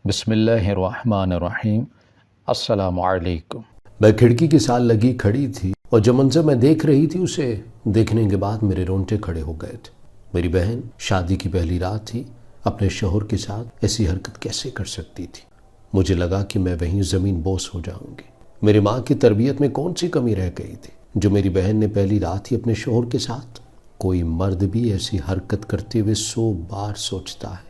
بسم اللہ الرحمن الرحیم۔ السلام علیکم۔ میں کھڑکی کے ساتھ لگی کھڑی تھی اور جو منظر میں دیکھ رہی تھی اسے دیکھنے کے بعد میرے رونگٹے کھڑے ہو گئے تھے۔ میری بہن شادی کی پہلی رات تھی، اپنے شوہر کے ساتھ ایسی حرکت کیسے کر سکتی تھی؟ مجھے لگا کہ میں وہیں زمین بوس ہو جاؤں گی۔ میری ماں کی تربیت میں کون سی کمی رہ گئی تھی جو میری بہن نے پہلی رات ہی اپنے شوہر کے ساتھ؟ کوئی مرد بھی ایسی حرکت کرتے ہوئے 100 بار سوچتا ہے۔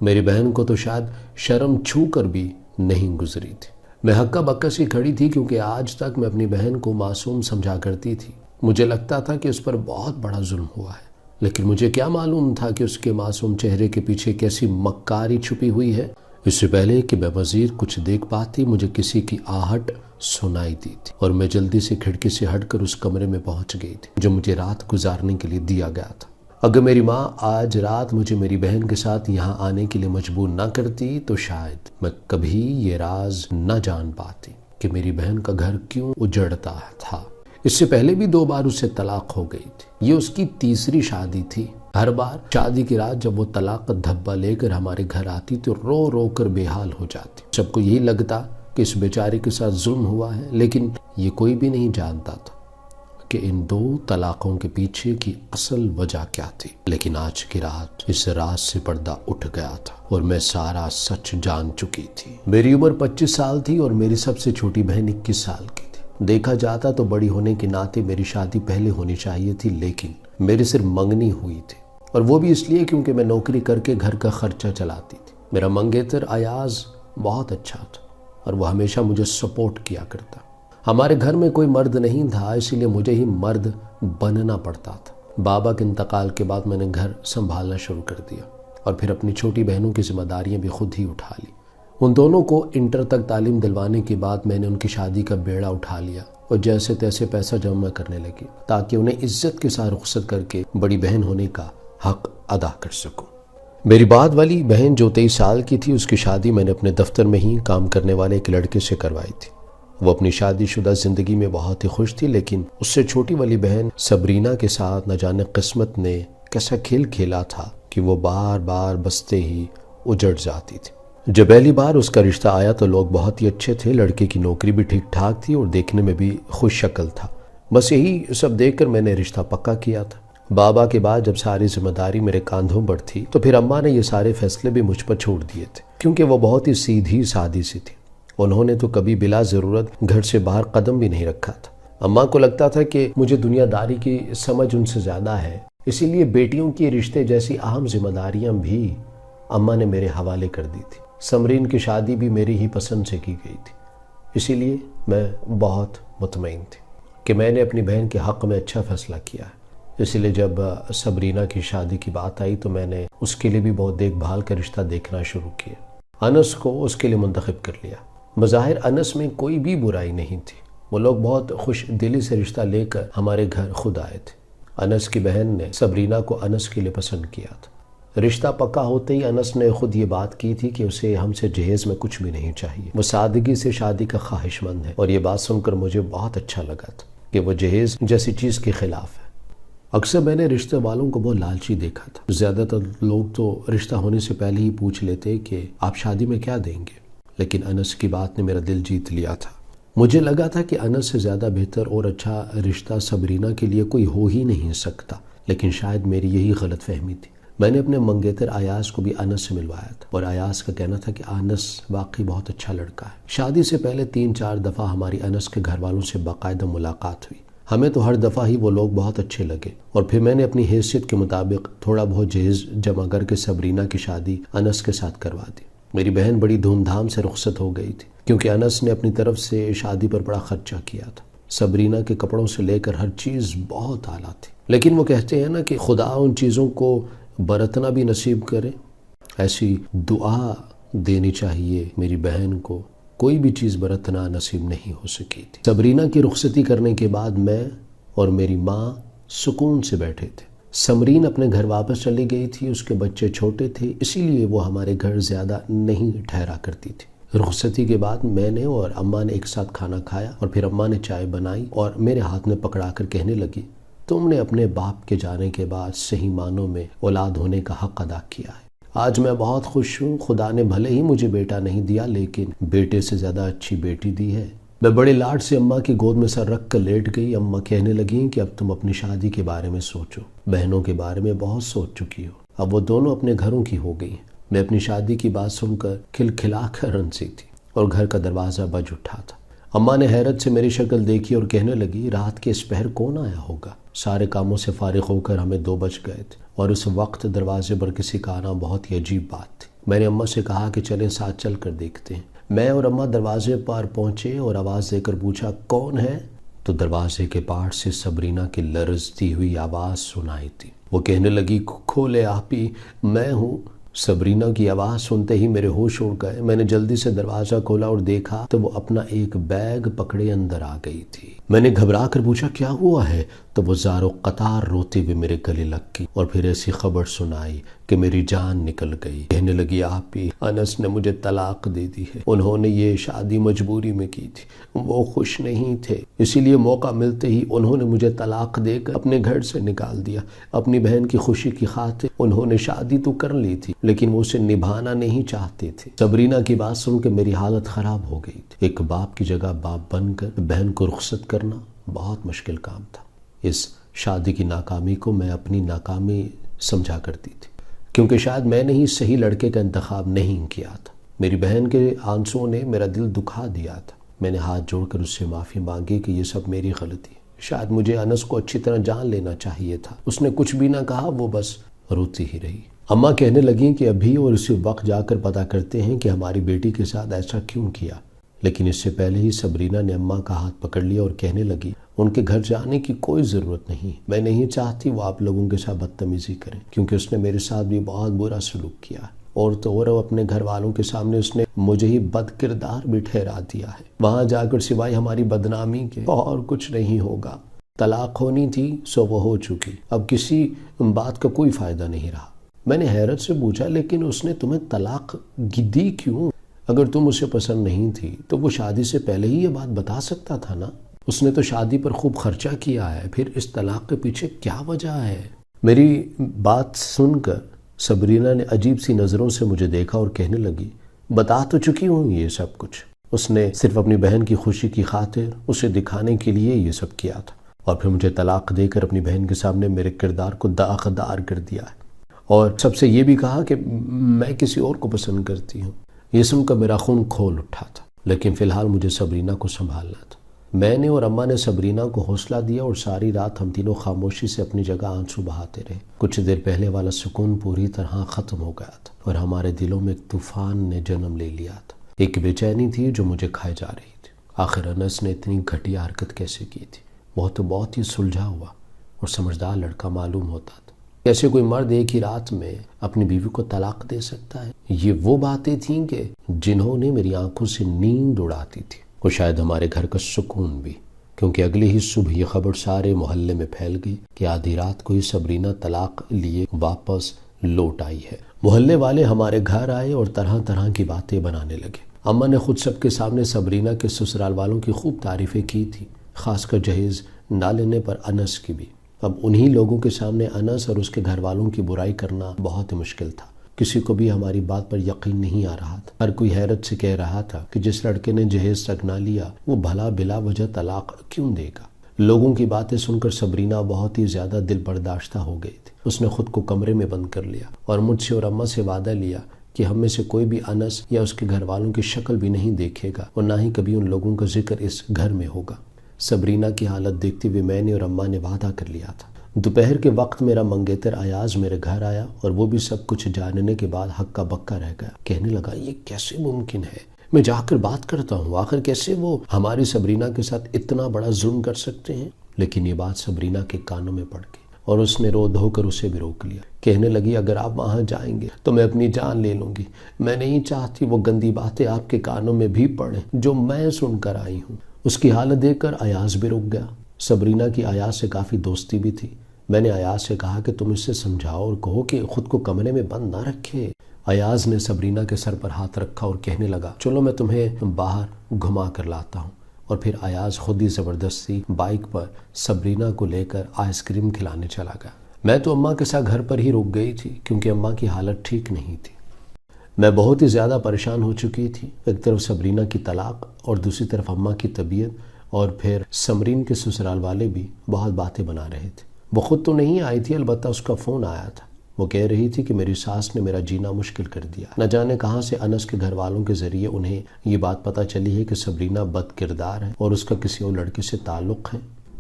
میری بہن کو تو شاید شرم چھو کر بھی نہیں گزری تھی۔ میں ہکا بکا سی کھڑی تھی کیونکہ آج تک میں اپنی بہن کو معصوم سمجھا کرتی تھی۔ مجھے لگتا تھا کہ اس پر بہت بڑا ظلم ہوا ہے، لیکن مجھے کیا معلوم تھا کہ اس کے معصوم چہرے کے پیچھے کیسی مکاری چھپی ہوئی ہے۔ اس سے پہلے کہ میں مزید کچھ دیکھ پاتی مجھے کسی کی آہٹ سنائی دی تھی اور میں جلدی سے کھڑکی سے ہٹ کر اس کمرے میں پہنچ گئی تھی جو مجھے رات گزارنے کے لیے دیا گیا تھا۔ اگر میری ماں آج رات مجھے میری بہن کے ساتھ یہاں آنے کے لیے مجبور نہ کرتی تو شاید میں کبھی یہ راز نہ جان پاتی کہ میری بہن کا گھر کیوں اجڑتا تھا۔ اس سے پہلے بھی 2 بار اسے طلاق ہو گئی تھی۔ یہ اس کی تیسری شادی تھی۔ ہر بار شادی کی رات جب وہ طلاق کا دھبا لے کر ہمارے گھر آتی تو رو رو کر بے حال ہو جاتی۔ سب کو یہی لگتا کہ اس بیچارے کے ساتھ ظلم ہوا ہے، لیکن یہ کوئی بھی نہیں جانتا تھا کہ ان 2 طلاقوں کے پیچھے کی اصل وجہ کیا تھی۔ لیکن آج کی رات اس راز سے پردہ اٹھ گیا تھا اور میں سارا سچ جان چکی تھی۔ میری عمر 25 سال تھی اور میری سب سے چھوٹی بہن 21 سال کی تھی۔ دیکھا جاتا تو بڑی ہونے کے ناطے میری شادی پہلے ہونی چاہیے تھی، لیکن میری صرف منگنی ہوئی تھی، اور وہ بھی اس لیے کیونکہ میں نوکری کر کے گھر کا خرچہ چلاتی تھی۔ میرا منگیتر ایاز بہت اچھا تھا اور وہ ہمیشہ مجھے سپورٹ کیا کرتا۔ ہمارے گھر میں کوئی مرد نہیں تھا، اسی لیے مجھے ہی مرد بننا پڑتا تھا۔ بابا کے انتقال کے بعد میں نے گھر سنبھالنا شروع کر دیا اور پھر اپنی چھوٹی بہنوں کی ذمہ داریاں بھی خود ہی اٹھا لی۔ ان دونوں کو انٹر تک تعلیم دلوانے کے بعد میں نے ان کی شادی کا بیڑا اٹھا لیا اور جیسے تیسے پیسہ جمع کرنے لگی تاکہ انہیں عزت کے ساتھ رخصت کر کے بڑی بہن ہونے کا حق ادا کر سکوں۔ میری بعد والی بہن جو 23 سال کی تھی، اس کی شادی میں نے اپنے دفتر میں ہی کام کرنے والے ایک لڑکے سے کروائی تھی۔ وہ اپنی شادی شدہ زندگی میں بہت ہی خوش تھی، لیکن اس سے چھوٹی والی بہن سبرینا کے ساتھ نہ جانے قسمت نے کیسا کھیل کھیلا تھا کہ وہ بار بار بستے ہی اجڑ جاتی تھی۔ جب پہلی بار اس کا رشتہ آیا تو لوگ بہت ہی اچھے تھے، لڑکے کی نوکری بھی ٹھیک ٹھاک تھی اور دیکھنے میں بھی خوش شکل تھا۔ بس یہی سب دیکھ کر میں نے رشتہ پکا کیا تھا۔ بابا کے بعد جب ساری ذمہ داری میرے کاندھوں پر تھی تو پھر اماں نے یہ سارے فیصلے بھی مجھ پر چھوڑ دیے تھے، کیونکہ وہ بہت ہی سیدھی سادی سی تھی۔ انہوں نے تو کبھی بلا ضرورت گھر سے باہر قدم بھی نہیں رکھا تھا۔ اماں کو لگتا تھا کہ مجھے دنیا داری کی سمجھ ان سے زیادہ ہے، اسی لیے بیٹیوں کی رشتے جیسی اہم ذمہ داریاں بھی اماں نے میرے حوالے کر دی تھی۔ سمرین کی شادی بھی میری ہی پسند سے کی گئی تھی، اسی لیے میں بہت مطمئن تھی کہ میں نے اپنی بہن کے حق میں اچھا فیصلہ کیا ہے۔ اسی لیے جب سبرینا کی شادی کی بات آئی تو میں نے اس کے لیے بھی بہت دیکھ بھال کا رشتہ دیکھنا شروع کیا۔ انس کو اس کے لیے منتخب کر لیا۔ بظاہر انس میں کوئی بھی برائی نہیں تھی، وہ لوگ بہت خوش دلی سے رشتہ لے کر ہمارے گھر خود آئے تھے۔ انس کی بہن نے سبرینا کو انس کے لیے پسند کیا تھا۔ رشتہ پکا ہوتے ہی انس نے خود یہ بات کی تھی کہ اسے ہم سے جہیز میں کچھ بھی نہیں چاہیے، وہ سادگی سے شادی کا خواہش مند ہے، اور یہ بات سن کر مجھے بہت اچھا لگا تھا کہ وہ جہیز جیسی چیز کے خلاف ہے۔ اکثر میں نے رشتہ والوں کو بہت لالچی دیکھا تھا۔ زیادہ تر لوگ تو رشتہ ہونے سے پہلے ہی پوچھ لیتے کہ آپ شادی میں کیا دیں گے، لیکن انس کی بات نے میرا دل جیت لیا تھا۔ مجھے لگا تھا کہ انس سے زیادہ بہتر اور اچھا رشتہ سبرینا کے لیے کوئی ہو ہی نہیں سکتا، لیکن شاید میری یہی غلط فہمی تھی۔ میں نے اپنے منگیتر ایاز کو بھی انس سے ملوایا تھا اور ایاز کا کہنا تھا کہ انس واقعی بہت اچھا لڑکا ہے۔ شادی سے پہلے 3-4 دفعہ ہماری انس کے گھر والوں سے باقاعدہ ملاقات ہوئی۔ ہمیں تو ہر دفعہ ہی وہ لوگ بہت اچھے لگے، اور پھر میں نے اپنی حیثیت کے مطابق تھوڑا بہت جہیز جمع کر کے سبرینا کی شادی انس کے ساتھ کروا دی۔ میری بہن بڑی دھوم دھام سے رخصت ہو گئی تھی کیونکہ انس نے اپنی طرف سے شادی پر بڑا خرچہ کیا تھا۔ سبرینا کے کپڑوں سے لے کر ہر چیز بہت اعلیٰ تھی، لیکن وہ کہتے ہیں نا کہ خدا ان چیزوں کو برتنا بھی نصیب کرے، ایسی دعا دینی چاہیے میری بہن کو۔ کوئی بھی چیز برتنا نصیب نہیں ہو سکی تھی۔ سبرینا کی رخصتی کرنے کے بعد میں اور میری ماں سکون سے بیٹھے تھے۔ سمرین اپنے گھر واپس چلی گئی تھی، اس کے بچے چھوٹے تھے، اسی لیے وہ ہمارے گھر زیادہ نہیں ٹھہرا کرتی تھی۔ رخصتی کے بعد میں نے اور اماں نے ایک ساتھ کھانا کھایا اور پھر اماں نے چائے بنائی اور میرے ہاتھ میں پکڑا کر کہنے لگی، تم نے اپنے باپ کے جانے کے بعد صحیح معنوں میں اولاد ہونے کا حق ادا کیا ہے۔ آج میں بہت خوش ہوں، خدا نے بھلے ہی مجھے بیٹا نہیں دیا لیکن بیٹے سے زیادہ اچھی بیٹی دی ہے۔ میں بڑے لاڈ سے اماں کی گود میں سر رکھ کر لیٹ گئی۔ اماں کہنے لگیں کہ اب تم اپنی شادی کے بارے میں سوچو، بہنوں کے بارے میں بہت سوچ چکی ہو، اب وہ دونوں اپنے گھروں کی ہو گئی۔ میں اپنی شادی کی بات سن کر کھلکھلا کر ہنسی تھی اور گھر کا دروازہ بج اٹھا تھا۔ اماں نے حیرت سے میری شکل دیکھی اور کہنے لگی، رات کے اس پہر کون آیا ہوگا؟ سارے کاموں سے فارغ ہو کر ہمیں 2 بج گئے تھے اور اس وقت دروازے پر کسی کا آنا بہت ہی عجیب بات تھی۔ میں نے اماں سے کہا کہ چلیں ساتھ چل کر دیکھتے ہیں۔ میں اور اماں دروازے پر پہنچے اور آواز دے کر پوچھا، کون ہے؟ تو دروازے کے پاٹ سے صبرینہ کی لرزتی ہوئی آواز سنائی تھی۔ وہ کہنے لگی، کھولے آپی، میں ہوں۔ صبرینہ کی آواز سنتے ہی میرے ہوش اڑ گئے۔ میں نے جلدی سے دروازہ کھولا اور دیکھا تو وہ اپنا ایک بیگ پکڑے اندر آ گئی تھی۔ میں نے گھبرا کر پوچھا، کیا ہوا ہے؟ تو وہ زار و قطار روتے ہوئے میرے گلے لگ گئی اور پھر ایسی خبر سنائی کہ میری جان نکل گئی۔ کہنے لگی، آپی، انس نے مجھے طلاق دے دی ہے۔ انہوں نے یہ شادی مجبوری میں کی تھی، وہ خوش نہیں تھے، اسی لیے موقع ملتے ہی انہوں نے مجھے طلاق دے کر اپنے گھر سے نکال دیا۔ اپنی بہن کی خوشی کی خاطر انہوں نے شادی تو کر لی تھی لیکن وہ اسے نبھانا نہیں چاہتے تھے۔ صبرینہ کی بات سن کے میری حالت خراب ہو گئی تھی۔ ایک باپ کی جگہ باپ بن کر بہن کو رخصت کرنا بہت مشکل کام تھا۔ اس شادی کی ناکامی کو میں اپنی ناکامی سمجھا کرتی تھی کیونکہ شاید میں نے ہی صحیح لڑکے کا انتخاب نہیں کیا تھا۔ میری بہن کے آنسوؤں نے میرا دل دکھا دیا تھا۔ میں نے ہاتھ جوڑ کر اس سے معافی مانگی کہ یہ سب میری غلطی ہے، شاید مجھے انس کو اچھی طرح جان لینا چاہیے تھا۔ اس نے کچھ بھی نہ کہا، وہ بس روتی ہی رہی۔ اماں کہنے لگیں کہ ابھی اور اسی وقت جا کر پتہ کرتے ہیں کہ ہماری بیٹی کے ساتھ ایسا کیوں کیا، لیکن اس سے پہلے ہی صبرینہ نے اماں کا ہاتھ پکڑ لیا اور کہنے لگی، ان کے گھر جانے کی کوئی ضرورت نہیں، میں نہیں چاہتی وہ آپ لوگوں کے ساتھ بدتمیزی کریں کیونکہ اس نے میرے ساتھ بھی بہت برا سلوک کیا ہے، اور تو اور اپنے گھر والوں کے سامنے اس نے مجھے ہی بد کردار بھی ٹھہرا دیا ہے۔ وہاں جا کر سوائے ہماری بدنامی کے اور کچھ نہیں ہوگا۔ طلاق ہونی تھی سو وہ ہو چکی، اب کسی بات کا کوئی فائدہ نہیں رہا۔ میں نے حیرت سے پوچھا، لیکن اس نے تمہیں طلاق دی کیوں؟ اگر تم اسے پسند نہیں تھی تو وہ شادی سے پہلے ہی یہ بات بتا سکتا تھا نا۔ اس نے تو شادی پر خوب خرچہ کیا ہے، پھر اس طلاق کے پیچھے کیا وجہ ہے؟ میری بات سن کر صبرینہ نے عجیب سی نظروں سے مجھے دیکھا اور کہنے لگی، بتا تو چکی ہوں یہ سب کچھ، اس نے صرف اپنی بہن کی خوشی کی خاطر اسے دکھانے کے لیے یہ سب کیا تھا اور پھر مجھے طلاق دے کر اپنی بہن کے سامنے میرے کردار کو داغدار کر دیا ہے اور سب سے یہ بھی کہا کہ میں کسی اور کو پسند کرتی ہوں۔ یہ سن کر میرا خون کھول اٹھا تھا، لیکن فی الحال مجھے صبرینہ کو سنبھالنا تھا۔ میں نے اور اماں نے صبرینہ کو حوصلہ دیا اور ساری رات ہم تینوں خاموشی سے اپنی جگہ آنسو بہاتے رہے۔ کچھ دیر پہلے والا سکون پوری طرح ختم ہو گیا تھا اور ہمارے دلوں میں ایک طوفان نے جنم لے لیا تھا۔ ایک بے چینی تھی جو مجھے کھائے جا رہی تھی۔ آخر انس نے اتنی گھٹیا حرکت کیسے کی تھی؟ وہ تو بہت ہی سلجھا ہوا اور سمجھدار لڑکا معلوم ہوتا تھا۔ کیسے کوئی مرد ایک ہی رات میں اپنی بیوی کو طلاق دے سکتا ہے؟ یہ وہ باتیں تھیں کہ جنہوں نے میری آنکھوں سے نیند اڑاتی تھی، اور شاید ہمارے گھر کا سکون بھی، کیونکہ اگلی ہی صبح یہ خبر سارے محلے میں پھیل گئی کہ آدھی رات کو ہی صبرینہ طلاق لیے واپس لوٹ آئی ہے۔ محلے والے ہمارے گھر آئے اور طرح طرح کی باتیں بنانے لگے۔ اماں نے خود سب کے سامنے صبرینہ کے سسرال والوں کی خوب تعریفیں کی تھی، خاص کر جہیز نہ لینے پر انس کی بھی۔ اب انہی لوگوں کے سامنے انس اور اس کے گھر والوں کی برائی کرنا بہت مشکل تھا۔ کسی کو بھی ہماری بات پر یقین نہیں آ رہا تھا۔ ہر کوئی حیرت سے کہہ رہا تھا کہ جس لڑکے نے جہیز تک نہ لیا وہ بھلا بلا وجہ طلاق کیوں دے گا؟ لوگوں کی باتیں سن کر صبرینہ بہت ہی زیادہ دل برداشتہ ہو گئی تھی۔ اس نے خود کو کمرے میں بند کر لیا اور مجھ سے اور اماں سے وعدہ لیا کہ ہم میں سے کوئی بھی انس یا اس کے گھر والوں کی شکل بھی نہیں دیکھے گا اور نہ ہی کبھی ان لوگوں کا ذکر اس گھر میں ہوگا۔ صبرینہ کی حالت دیکھتے ہوئے میں نے اور اماں نے وعدہ کر لیا تھا۔ دوپہر کے وقت میرا منگیتر ایاز میرے گھر آیا اور وہ بھی سب کچھ جاننے کے بعد ہکا بکا رہ گیا۔ کہنے لگا، یہ کیسے ممکن ہے؟ میں جا کر بات کرتا ہوں، آخر کیسے وہ ہماری صبرینہ کے ساتھ اتنا بڑا ظلم کر سکتے ہیں؟ لیکن یہ بات صبرینہ کے کانوں میں پڑ گئی اور اس نے رو دھو کر اسے بھی روک لیا۔ کہنے لگی، اگر آپ وہاں جائیں گے تو میں اپنی جان لے لوں گی، میں نہیں چاہتی وہ گندی باتیں آپ کے کانوں میں بھی پڑیں جو میں سن کر آئی ہوں۔ اس کی حالت دیکھ کر ایاز بھی رک گیا۔ صبرینہ کی ایاز سے کافی دوستی بھی تھی۔ میں نے ایاز سے کہا کہ تم اس سے سمجھاؤ اور کہو کہ خود کو کمرے میں بند نہ رکھے۔ ایاز نے صبرینہ کے سر پر ہاتھ رکھا اور کہنے لگا، چلو میں تمہیں باہر گھما کر لاتا ہوں۔ اور پھر ایاز خود ہی زبردستی بائک پر صبرینہ کو لے کر آئس کریم کھلانے چلا گیا۔ میں تو اماں کے ساتھ گھر پر ہی رک گئی تھی کیونکہ اماں کی حالت ٹھیک نہیں تھی۔ میں بہت ہی زیادہ پریشان ہو چکی تھی، ایک طرف سبرینہ کی طلاق اور دوسری طرف اماں کی طبیعت، اور پھر سمرین کے سسرال والے بھی بہت باتیں بنا رہے تھے۔ وہ خود تو نہیں آئی تھی، البتہ اس کا فون آیا تھا۔ وہ کہہ رہی تھی کہ میری ساس نے میرا جینا مشکل کر دیا، نہ جانے کہاں سے انس کے گھر والوں کے ذریعے انہیں یہ بات پتہ چلی ہے کہ سبرینہ بد کردار ہے اور اس کا کسی اور لڑکے سے تعلق ہے۔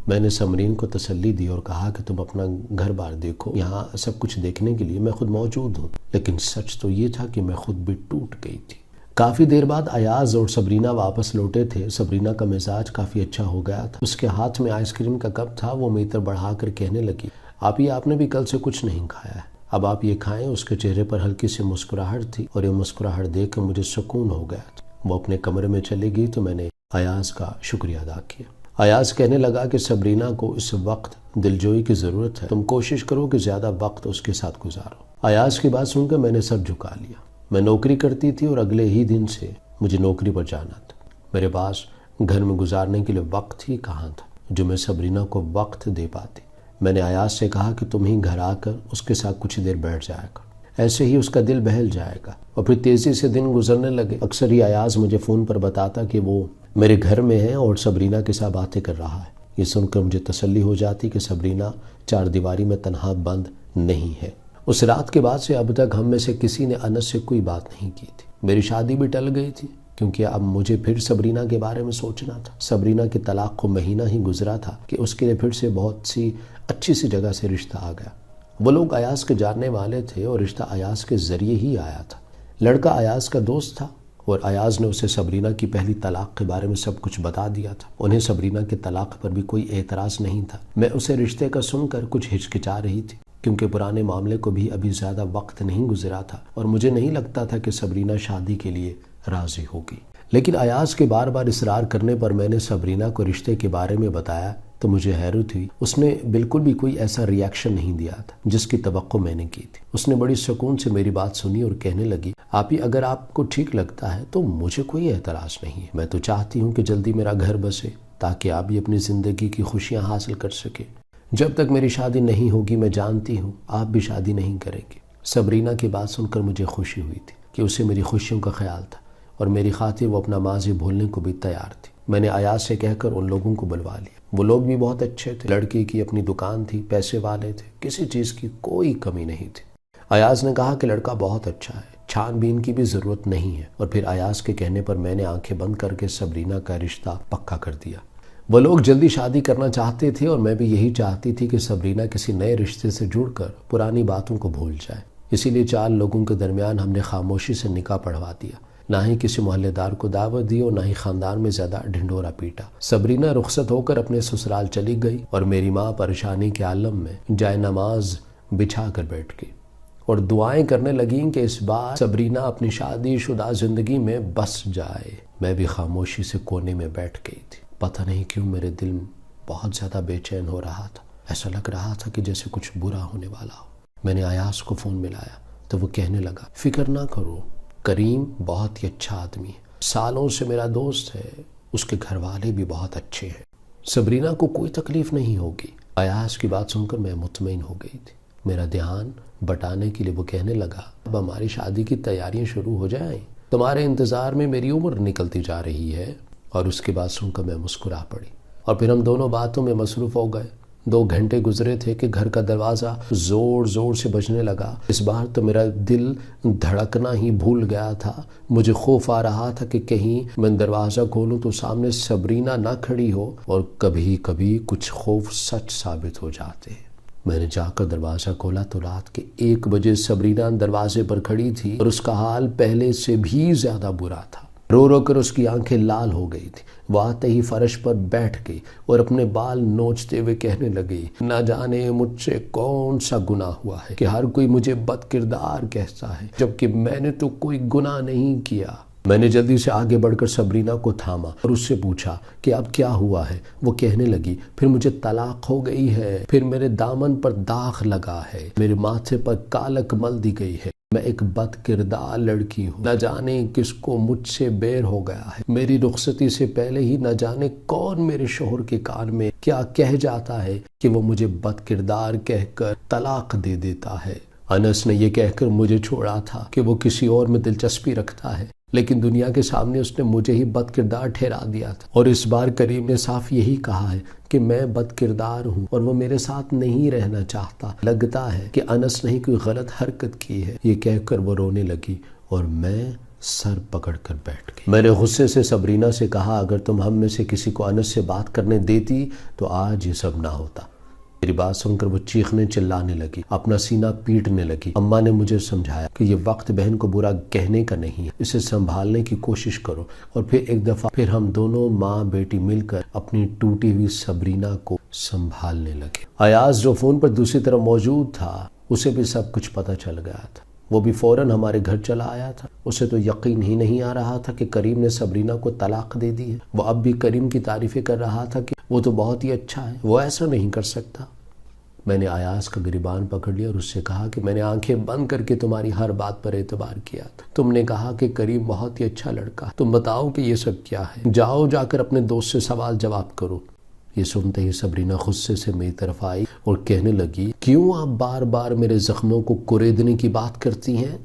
میں نے سمرین کو تسلی دی اور کہا کہ تم اپنا گھر بار دیکھو، یہاں سب کچھ دیکھنے کے لیے میں خود موجود ہوں۔ لیکن سچ تو یہ تھا کہ میں خود بھی ٹوٹ گئی تھی۔ کافی دیر بعد ایاز اور سبرینہ واپس لوٹے تھے۔ سبرینہ کا مزاج کافی اچھا ہو گیا تھا، اس کے ہاتھ میں آئس کریم کا کپ تھا۔ وہ میتر بڑھا کر کہنے لگی، آپ نے بھی کل سے کچھ نہیں کھایا ہے، اب آپ یہ کھائیں۔ اس کے چہرے پر ہلکی سی مسکراہٹ تھی اور یہ مسکراہٹ دیکھ کر مجھے سکون ہو گیا تھا۔ وہ اپنے کمرے میں چلی گئی تو میں نے ایاز کا شکریہ ادا کیا۔ ایاز کہنے لگا کہ سبرینہ کو اس وقت دلجوئی کی ضرورت ہے، تم کوشش کرو کہ زیادہ وقت اس کے ساتھ گزارو۔ ایاز کی بات سن کر میں نے سر جھکا لیا۔ میں نوکری کرتی تھی اور اگلے ہی دن سے مجھے نوکری پر جانا تھا۔ میرے پاس گھر میں گزارنے کے لیے وقت ہی کہاں تھا جو میں سبرینہ کو وقت دے پاتی۔ میں نے ایاز سے کہا کہ تم ہی گھر آ کر اس کے ساتھ کچھ دیر بیٹھ جایا کر، ایسے ہی اس کا دل بہل جائے گا۔ اور پھر تیزی سے دن گزرنے لگے۔ اکثر ہی ایاز مجھے فون پر بتاتا کہ وہ میرے گھر میں ہے اور سبرینہ کے ساتھ باتیں کر رہا ہے۔ یہ سن کر مجھے تسلی ہو جاتی کہ سبرینہ چار دیواری میں تنہا بند نہیں ہے۔ اس رات کے بعد سے اب تک ہم میں سے کسی نے انس سے کوئی بات نہیں کی تھی۔ میری شادی بھی ٹل گئی تھی کیونکہ اب مجھے پھر سبرینہ کے بارے میں سوچنا تھا۔ سبرینہ کی طلاق کو مہینہ ہی گزرا تھا کہ اس کے لیے پھر سے بہت سی اچھی سی جگہ سے رشتہ آ گیا۔ وہ لوگ ایاز کے جاننے والے تھے اور رشتہ ایاز کے ذریعے ہی آیا تھا۔ لڑکا ایاز کا دوست تھا اور ایاز نے اسے سبرینہ کی پہلی طلاق کے بارے میں سب کچھ بتا دیا تھا۔ انہیں سبرینہ کی طلاق پر بھی کوئی اعتراض نہیں تھا۔ میں اسے رشتے کا سن کر کچھ ہچکچا رہی تھی کیونکہ پرانے معاملے کو بھی ابھی زیادہ وقت نہیں گزرا تھا اور مجھے نہیں لگتا تھا کہ سبرینہ شادی کے لیے راضی ہوگی۔ لیکن ایاز کے بار بار اصرار کرنے پر میں نے سبرینہ کو رشتے کے بارے میں بتایا تو مجھے حیرت ہوئی۔ اس نے بالکل بھی کوئی ایسا ریاکشن نہیں دیا تھا جس کی توقع میں نے کی تھی۔ اس نے بڑی سکون سے میری بات سنی اور کہنے لگی، اگر آپ کو ٹھیک لگتا ہے تو مجھے کوئی اعتراض نہیں ہے۔ میں تو چاہتی ہوں کہ جلدی میرا گھر بسے تاکہ آپ بھی اپنی زندگی کی خوشیاں حاصل کر سکیں۔ جب تک میری شادی نہیں ہوگی میں جانتی ہوں آپ بھی شادی نہیں کریں گے۔ سبرینہ کی بات سن کر مجھے خوشی ہوئی تھی کہ اسے میری خوشیوں کا خیال تھا اور میری خاطر وہ اپنا ماضی بھولنے کو بھی تیار تھی۔ میں نے ایاز سے کہہ کر ان لوگوں کو بلوا لیا۔ وہ لوگ بھی بہت اچھے تھے، لڑکی کی اپنی دکان تھی، پیسے والے تھے، کسی چیز کی کوئی کمی نہیں تھی۔ ایاز نے کہا کہ لڑکا بہت اچھا ہے، چھان بین کی بھی ضرورت نہیں ہے، اور پھر ایاز کے کہنے پر میں نے آنکھیں بند کر کے سبرینہ کا رشتہ پکا کر دیا۔ وہ لوگ جلدی شادی کرنا چاہتے تھے اور میں بھی یہی چاہتی تھی کہ سبرینہ کسی نئے رشتے سے جڑ کر پرانی باتوں کو بھول جائے۔ اسی لیے 4 لوگوں کے درمیان ہم نے خاموشی سے نکاح پڑھوا دیا، نہ ہی کسی محلے دار کو دعوت دی اور نہ ہی خاندان میں زیادہ ڈھنڈورا پیٹا۔ سبرینہ رخصت ہو کر اپنے سسرال چلی گئی اور میری ماں پریشانی کے عالم میں جائے نماز بچھا کر بیٹھ گئی اور دعائیں کرنے لگیں کہ اس بار سبرینہ اپنی شادی شدہ زندگی میں بس جائے۔ میں بھی خاموشی سے کونے میں بیٹھ گئی تھی۔ پتہ نہیں کیوں میرے دل بہت زیادہ بے چین ہو رہا تھا، ایسا لگ رہا تھا کہ جیسے کچھ برا ہونے والا ہو۔ میں نے ایاز کو فون ملایا تو وہ کہنے لگا، فکر نہ کرو، کریم بہت ہی اچھا آدمی ہے، سالوں سے میرا دوست ہے، اس کے گھر والے بھی بہت اچھے ہیں، سبرینہ کو کوئی تکلیف نہیں ہوگی۔ ایاز کی بات سن کر میں مطمئن ہو گئی تھی۔ میرا دھیان بٹانے کے لیے وہ کہنے لگا، اب ہماری شادی کی تیاریاں شروع ہو جائیں، تمہارے انتظار میں میری عمر نکلتی جا رہی ہے۔ اور اس کی بات سن کر میں مسکرا پڑی اور پھر ہم دونوں باتوں میں مصروف ہو گئے۔ 2 گھنٹے گزرے تھے کہ گھر کا دروازہ زور زور سے بجنے لگا۔ اس بار تو میرا دل دھڑکنا ہی بھول گیا تھا۔ مجھے خوف آ رہا تھا کہ کہیں میں دروازہ کھولوں تو سامنے سبرینہ نہ کھڑی ہو، اور کبھی کبھی کچھ خوف سچ ثابت ہو جاتے ہیں۔ میں نے جا کر دروازہ کھولا تو رات کے 1 بجے سبرینہ دروازے پر کھڑی تھی اور اس کا حال پہلے سے بھی زیادہ برا تھا۔ رو رو کر اس کی آنکھیں لال ہو گئی تھی۔ وہ آتے ہی فرش پر بیٹھ گئی اور اپنے بال نوچتے ہوئے کہنے لگی، نہ جانے مجھ سے کون سا گناہ ہوا ہے کہ ہر کوئی مجھے بد کردار کہتا ہے، جبکہ میں نے تو کوئی گناہ نہیں کیا۔ میں نے جلدی سے آگے بڑھ کر سبرینہ کو تھاما اور اس سے پوچھا کہ اب کیا ہوا ہے۔ وہ کہنے لگی، پھر مجھے طلاق ہو گئی ہے، پھر میرے دامن پر داغ لگا ہے، میرے ماتھے پر کالک مل دی گئی ہے، میں ایک بد کردار لڑکی ہوں، نہ جانے کس کو مجھ سے بیر ہو گیا ہے، میری رخصتی سے پہلے ہی نہ جانے کون میرے شوہر کے کان میں کیا کہہ جاتا ہے کہ وہ مجھے بد کردار کہہ کر طلاق دے دیتا ہے۔ انس نے یہ کہہ کر مجھے چھوڑا تھا کہ وہ کسی اور میں دلچسپی رکھتا ہے، لیکن دنیا کے سامنے اس نے مجھے ہی بد کردار ٹھہرا دیا تھا، اور اس بار کریم نے صاف یہی کہا ہے کہ میں بد کردار ہوں اور وہ میرے ساتھ نہیں رہنا چاہتا۔ لگتا ہے کہ انس نے کوئی غلط حرکت کی ہے۔ یہ کہہ کر وہ رونے لگی اور میں سر پکڑ کر بیٹھ گئی۔ میں نے غصے سے صبرینہ سے کہا، اگر تم ہم میں سے کسی کو انس سے بات کرنے دیتی تو آج یہ سب نہ ہوتا۔ میری بات سن کر وہ چیخنے چلانے لگی، اپنا سینہ پیٹنے لگی۔ اماں نے مجھے سمجھایا کہ یہ وقت بہن کو برا کہنے کا نہیں ہے، اسے سنبھالنے کی کوشش کرو، اور پھر ایک دفعہ پھر ہم دونوں ماں بیٹی مل کر اپنی ٹوٹی ہوئی صبرینہ کو سنبھالنے لگے۔ ایاز جو فون پر دوسری طرف موجود تھا، اسے بھی سب کچھ پتہ چل گیا تھا۔ وہ بھی فوراً ہمارے گھر چلا آیا تھا۔ اسے تو یقین ہی نہیں آ رہا تھا کہ کریم نے صبرینہ کو طلاق دے دی ہے۔ وہ اب بھی کریم کی تعریفیں کر رہا تھا کہ وہ تو بہت ہی اچھا ہے، وہ ایسا نہیں کر سکتا۔ میں نے ایاز کا گریبان پکڑ لیا اور اس سے کہا کہ میں نے آنکھیں بند کر کے تمہاری ہر بات پر اعتبار کیا تھا۔ تم نے کہا کہ کریم بہت ہی اچھا لڑکا ہے، تم بتاؤ کہ یہ سب کیا ہے، جاؤ جا کر اپنے دوست سے سوال جواب کرو۔ یہ سنتے ہی صبرینہ غصے سے میری طرف آئی اور کہنے لگی، کیوں آپ بار بار میرے زخموں کو کریدنے کی بات کرتی ہیں؟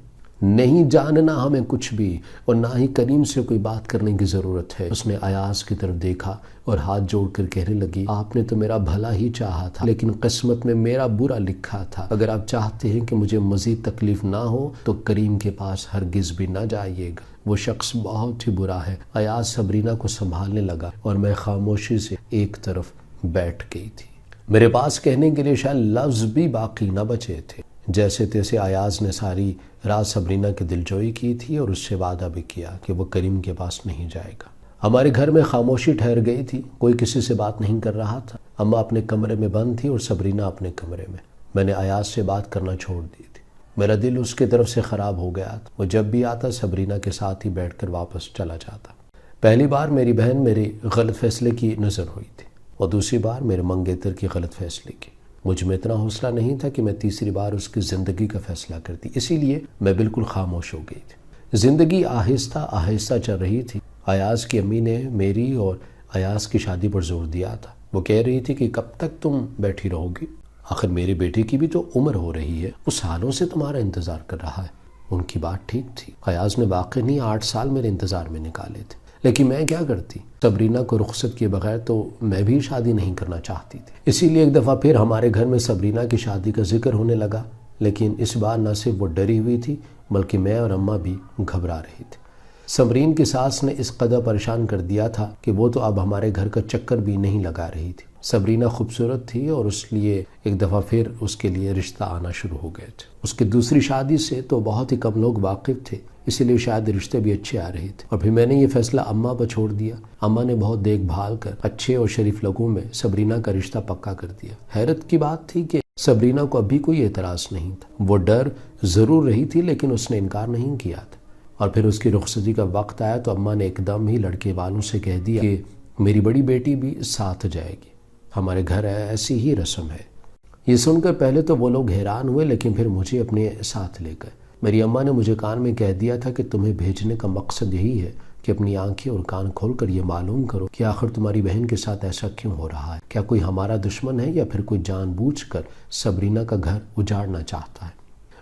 نہیں جاننا ہمیں کچھ بھی، اور نہ ہی کریم سے کوئی بات کرنے کی ضرورت ہے۔ اس نے ایاز کی طرف دیکھا اور ہاتھ جوڑ کر کہنے لگی، آپ نے تو میرا بھلا ہی چاہا تھا، لیکن قسمت میں میرا برا لکھا تھا۔ اگر آپ چاہتے ہیں کہ مجھے مزید تکلیف نہ ہو تو کریم کے پاس ہرگز بھی نہ جائیے گا، وہ شخص بہت ہی برا ہے۔ ایاز صبرینہ کو سنبھالنے لگا اور میں خاموشی سے ایک طرف بیٹھ گئی تھی۔ میرے پاس کہنے کے لیے شاید لفظ بھی باقی نہ بچے تھے۔ جیسے تیسے ایاز نے ساری رات صبرینہ کی دلجوئی کی تھی اور اس سے وعدہ بھی کیا کہ وہ کریم کے پاس نہیں جائے گا۔ ہمارے گھر میں خاموشی ٹھہر گئی تھی، کوئی کسی سے بات نہیں کر رہا تھا۔ اماں اپنے کمرے میں بند تھی اور صبرینہ اپنے کمرے میں۔ میں نے ایاز سے بات کرنا چھوڑ دی تھی، میرا دل اس کی طرف سے خراب ہو گیا تھا۔ وہ جب بھی آتا صبرینہ کے ساتھ ہی بیٹھ کر واپس چلا جاتا۔ پہلی بار میری بہن میرے غلط فیصلے کی نظر ہوئی تھی اور دوسری بار میرے منگیتر کی غلط فیصلے کی۔ مجھ میں اتنا حوصلہ نہیں تھا کہ میں تیسری بار اس کی زندگی کا فیصلہ کرتی، اسی لیے میں بالکل خاموش ہو گئی تھی۔ زندگی آہستہ آہستہ چل رہی تھی۔ ایاز کی امی نے میری اور ایاز کی شادی پر زور دیا تھا۔ وہ کہہ رہی تھی کہ کب تک تم بیٹھی رہو گی، آخر میری بیٹی کی بھی تو عمر ہو رہی ہے، وہ سالوں سے تمہارا انتظار کر رہا ہے۔ ان کی بات ٹھیک تھی، ایاز نے واقعی نہیں 8 سال میرے انتظار میں نکالے تھے، لیکن میں کیا کرتی؟ صبرینہ کو رخصت کیے بغیر تو میں بھی شادی نہیں کرنا چاہتی تھی۔ اسی لیے ایک دفعہ پھر ہمارے گھر میں صبرینہ کی شادی کا ذکر ہونے لگا، لیکن اس بار نہ صرف وہ ڈری ہوئی تھی بلکہ میں اور اماں بھی گھبرا رہی تھی۔ صبرین کی ساس نے اس قدر پریشان کر دیا تھا کہ وہ تو اب ہمارے گھر کا چکر بھی نہیں لگا رہی تھی۔ صبرینہ خوبصورت تھی اور اس لیے ایک دفعہ پھر اس کے لیے رشتہ آنا شروع ہو گئے تھے۔ اس کی دوسری شادی سے تو بہت ہی کم لوگ واقف تھے، اسی لیے شاید رشتے بھی اچھے آ رہے تھے، اور پھر میں نے یہ فیصلہ اماں پر چھوڑ دیا۔ اماں نے بہت دیکھ بھال کر اچھے اور شریف لوگوں میں صبرینہ کا رشتہ پکا کر دیا۔ حیرت کی بات تھی کہ صبرینہ کو ابھی کوئی اعتراض نہیں تھا، وہ ڈر ضرور رہی تھی لیکن اس نے انکار نہیں کیا تھا۔ اور پھر اس کی رخصتی کا وقت آیا تو اماں نے ایک دم ہی لڑکے والوں سے کہہ دیا کہ میری بڑی بیٹی بھی ساتھ جائے گی، ہمارے گھر ایسی ہی رسم ہے۔ یہ سن کر پہلے تو وہ لوگ حیران ہوئے، لیکن پھر مجھے اپنے ساتھ لے گئے۔ میری اماں نے مجھے کان میں کہہ دیا تھا کہ تمہیں بھیجنے کا مقصد یہی ہے کہ اپنی آنکھیں اور کان کھول کر یہ معلوم کرو کہ آخر تمہاری بہن کے ساتھ ایسا کیوں ہو رہا ہے، کیا کوئی ہمارا دشمن ہے یا پھر کوئی جان بوجھ کر صبرینہ کا گھر اجاڑنا چاہتا ہے۔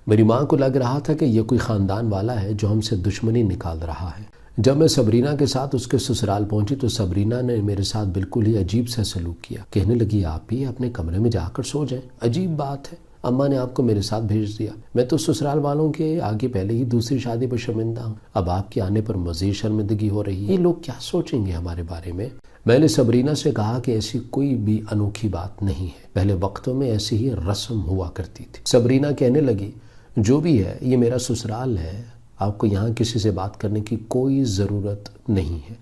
میری ماں کو لگ رہا تھا کہ یہ کوئی خاندان والا ہے جو ہم سے دشمنی نکال رہا ہے۔ جب میں صبرینہ کے ساتھ اس کے سسرال پہنچی تو صبرینہ نے میرے ساتھ بالکل ہی عجیب سا سلوک کیا، کہنے لگی آپ بھی اپنے کمرے میں جا کر سو جائیں، عجیب بات ہے، اماں نے آپ کو میرے ساتھ بھیج دیا، میں تو سسرال والوں کے آگے پہلے ہی دوسری شادی پر شرمندہ ہوں، اب آپ کے آنے پر مزید شرمندگی ہو رہی ہے، یہ لوگ کیا سوچیں گے ہمارے بارے میں۔ میں نے صبرینہ سے کہا کہ ایسی کوئی بھی انوکھی بات نہیں ہے، پہلے وقتوں میں ایسی ہی رسم ہوا کرتی تھی۔ صبرینہ کہنے لگی جو بھی ہے یہ میرا سسرال ہے، آپ کو یہاں کسی سے بات کرنے کی کوئی ضرورت نہیں ہے،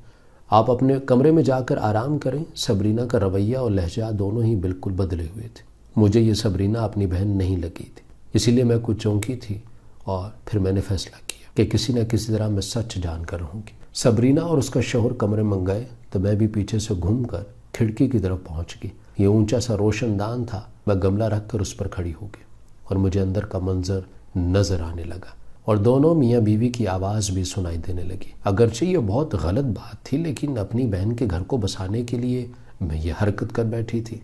آپ اپنے کمرے میں جا کر آرام کریں۔ صبرینہ کا رویہ اور لہجہ دونوں ہی بالکل بدلے ہوئے تھے۔ مجھے یہ صبرینہ اپنی بہن نہیں لگی تھی، اسی لیے میں کچھ چونکی تھی، اور پھر میں نے فیصلہ کیا کہ کسی نہ کسی طرح میں سچ جان کر رہوں گی۔ صبرینہ اور اس کا شوہر کمرے میں گئے تو میں بھی پیچھے سے گھوم کر کھڑکی کی طرف پہنچ گئی۔ یہ اونچا سا روشن دان تھا، میں گملہ رکھ کر اس پر کھڑی ہو گئی اور مجھے اندر کا منظر نظر آنے لگا۔ اور دونوں میاں بیوی کی آواز بھی سنائی دینے لگی۔ اگرچہ یہ بہت غلط بات تھی، لیکن اپنی بہن کے گھر کو بسانے کے لیے میں یہ حرکت کر بیٹھی تھی۔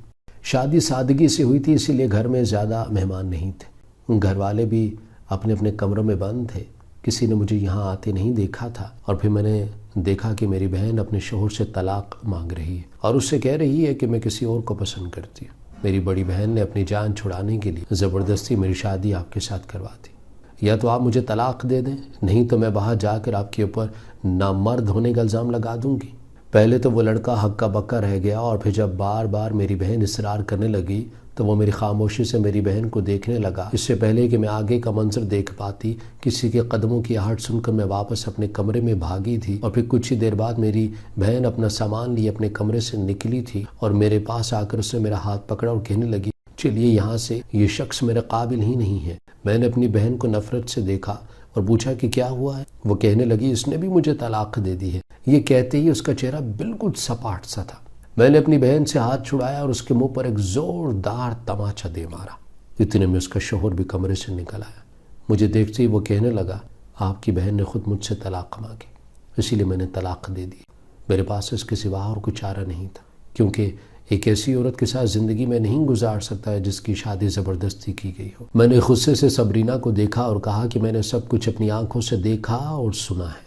شادی سادگی سے ہوئی تھی، اسی لیے گھر میں زیادہ مہمان نہیں تھے، گھر والے بھی اپنے اپنے کمروں میں بند تھے، کسی نے مجھے یہاں آتے نہیں دیکھا تھا۔ اور پھر میں نے دیکھا کہ میری بہن اپنے شوہر سے طلاق مانگ رہی ہے اور اس سے کہہ رہی ہے کہ میں کسی اور کو پسند کرتی ہوں۔ میری بڑی بہن نے اپنی جان چھڑانے کے لیے زبردستی میری شادی آپ کے ساتھ کروا دی۔ یا تو آپ مجھے طلاق دے دیں، نہیں تو میں باہر جا کر آپ کے اوپر نامرد ہونے کا الزام لگا دوں گی۔ پہلے تو وہ لڑکا ہکا بکا رہ گیا، اور پھر جب بار بار میری بہن اصرار کرنے لگی تو وہ میری خاموشی سے میری بہن کو دیکھنے لگا۔ اس سے پہلے کہ میں آگے کا منظر دیکھ پاتی، کسی کے قدموں کی آہٹ سن کر میں واپس اپنے کمرے میں بھاگی تھی، اور پھر کچھ ہی دیر بعد میری بہن اپنا سامان لیے اپنے کمرے سے نکلی تھی اور میرے پاس آ کر اس نے میرا ہاتھ پکڑا اور کہنے لگی، چلیے یہاں سے، یہ شخص میرے قابل ہی نہیں ہے۔ میں نے اپنی بہن کو نفرت سے دیکھا اور پوچھا کہ کیا ہوا ہے؟ وہ کہنے لگی، اس نے بھی مجھے طلاق دے دی ہے۔ یہ کہتے ہی اس کا چہرہ بالکل سپاٹ سا تھا۔ میں نے اپنی بہن سے ہاتھ چھڑایا اور اس کے منہ پر ایک زوردار تماچا دے مارا۔ اتنے میں اس کا شوہر بھی کمرے سے نکل آیا۔ مجھے دیکھتے ہی وہ کہنے لگا، آپ کی بہن نے خود مجھ سے طلاق مانگی، اسی لیے میں نے طلاق دے دی۔ میرے پاس اس کے سوا اور کوئی چارہ نہیں تھا، کیونکہ ایک ایسی عورت کے ساتھ زندگی میں نہیں گزار سکتا ہے جس کی شادی زبردستی کی گئی ہو۔ میں نے غصے سے صبرینہ کو دیکھا اور کہا کہ میں نے سب کچھ اپنی آنکھوں سے دیکھا اور سنا ہے۔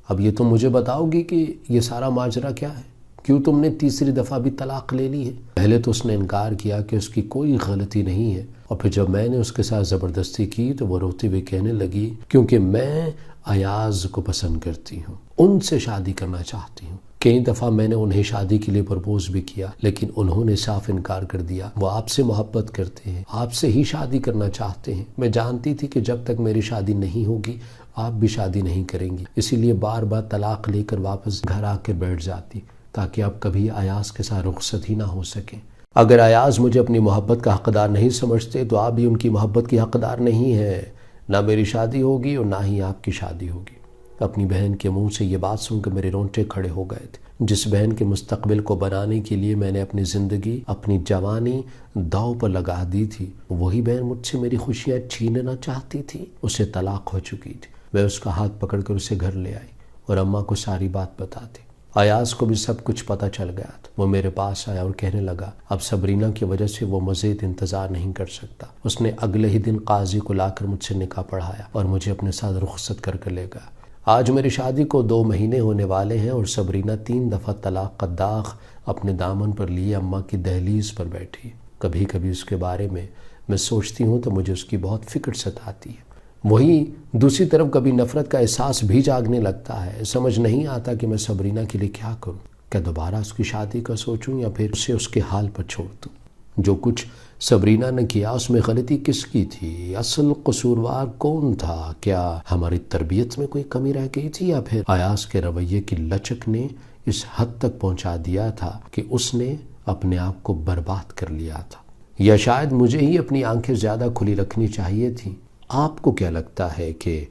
اب یہ تم مجھے بتاؤ گی کہ یہ سارا ماجرا کیا ہے؟ کیوں تم نے تیسری دفعہ بھی طلاق لے لی ہے؟ پہلے تو اس نے انکار کیا کہ اس کی کوئی غلطی نہیں ہے، اور پھر جب میں نے اس کے ساتھ زبردستی کی تو وہ روتے ہوئے کہنے لگی، کیونکہ میں ایاز کو پسند کرتی ہوں، ان سے شادی کرنا چاہتی ہوں۔ کئی دفعہ میں نے انہیں شادی کے لیے پرپوز بھی کیا، لیکن انہوں نے صاف انکار کر دیا۔ وہ آپ سے محبت کرتے ہیں، آپ سے ہی شادی کرنا چاہتے ہیں۔ میں جانتی تھی کہ جب تک میری شادی نہیں ہوگی آپ بھی شادی نہیں کریں گی، اسی لیے بار بار طلاق لے کر واپس گھر آ کر بیٹھ جاتی تاکہ آپ کبھی ایاز کے ساتھ رخصت ہی نہ ہو سکیں۔ اگر ایاز مجھے اپنی محبت کا حقدار نہیں سمجھتے تو آپ بھی ان کی محبت کی حقدار نہیں ہیں۔ نہ میری شادی ہوگی اور نہ ہی آپ کی شادی ہوگی۔ اپنی بہن کے منہ سے یہ بات سن کر میرے رونگٹے کھڑے ہو گئے تھے۔ جس بہن کے مستقبل کو بنانے کے لیے میں نے اپنی زندگی، اپنی جوانی داؤ پر لگا دی تھی، وہی بہن مجھ سے میری خوشیاں چھیننا چاہتی تھی۔ اسے طلاق ہو چکی تھی۔ میں اس کا ہاتھ پکڑ کر اسے گھر لے آئی اور اماں کو ساری بات بتا دی۔ ایاز کو بھی سب کچھ پتہ چل گیا تھا۔ وہ میرے پاس آیا اور کہنے لگا، اب صبرینہ کی وجہ سے وہ مزید انتظار نہیں کر سکتا۔ اس نے اگلے ہی دن قاضی کو لا کر مجھ سے نکاح پڑھایا اور مجھے اپنے ساتھ رخصت کر لے گیا۔ آج میری شادی کو 2 مہینے ہونے والے ہیں اور صبرینہ 3 دفعہ طلاق کا داغ اپنے دامن پر لیے اماں کی دہلیز پر بیٹھی۔ کبھی کبھی اس کے بارے میں سوچتی ہوں تو مجھے اس کی بہت فکر ستاتی ہے۔ وہیں دوسری طرف کبھی نفرت کا احساس بھی جاگنے لگتا ہے۔ سمجھ نہیں آتا کہ میں صبرینہ کے لیے کیا کروں۔ کیا دوبارہ اس کی شادی کا سوچوں یا پھر اسے اس کے حال پر چھوڑ دوں؟ جو کچھ صبرینہ نے کیا اس میں غلطی کس کی تھی؟ اصل قصوروار کون تھا؟ کیا ہماری تربیت میں کوئی کمی رہ گئی تھی یا پھر ایاز کے رویے کی لچک نے اس حد تک پہنچا دیا تھا کہ اس نے اپنے آپ کو برباد کر لیا تھا؟ یا شاید مجھے ہی اپنی آنکھیں زیادہ کھلی رکھنی چاہیے تھی؟ آپ کو کیا لگتا ہے کہ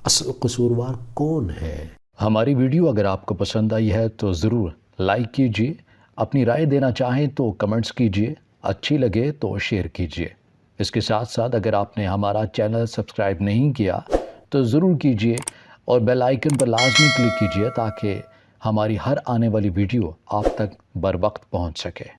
اصل قصوروار کون ہے؟ ہماری ویڈیو اگر آپ کو پسند آئی ہے تو ضرور لائک کیجیے، اپنی رائے دینا چاہیں تو کمنٹس کیجیے، اچھی لگے تو شیئر کیجیے۔ اس کے ساتھ ساتھ اگر آپ نے ہمارا چینل سبسکرائب نہیں کیا تو ضرور کیجیے اور بیل آئیکن پر لازمی کلک کیجیے تاکہ ہماری ہر آنے والی ویڈیو آپ تک بر وقت پہنچ سکے۔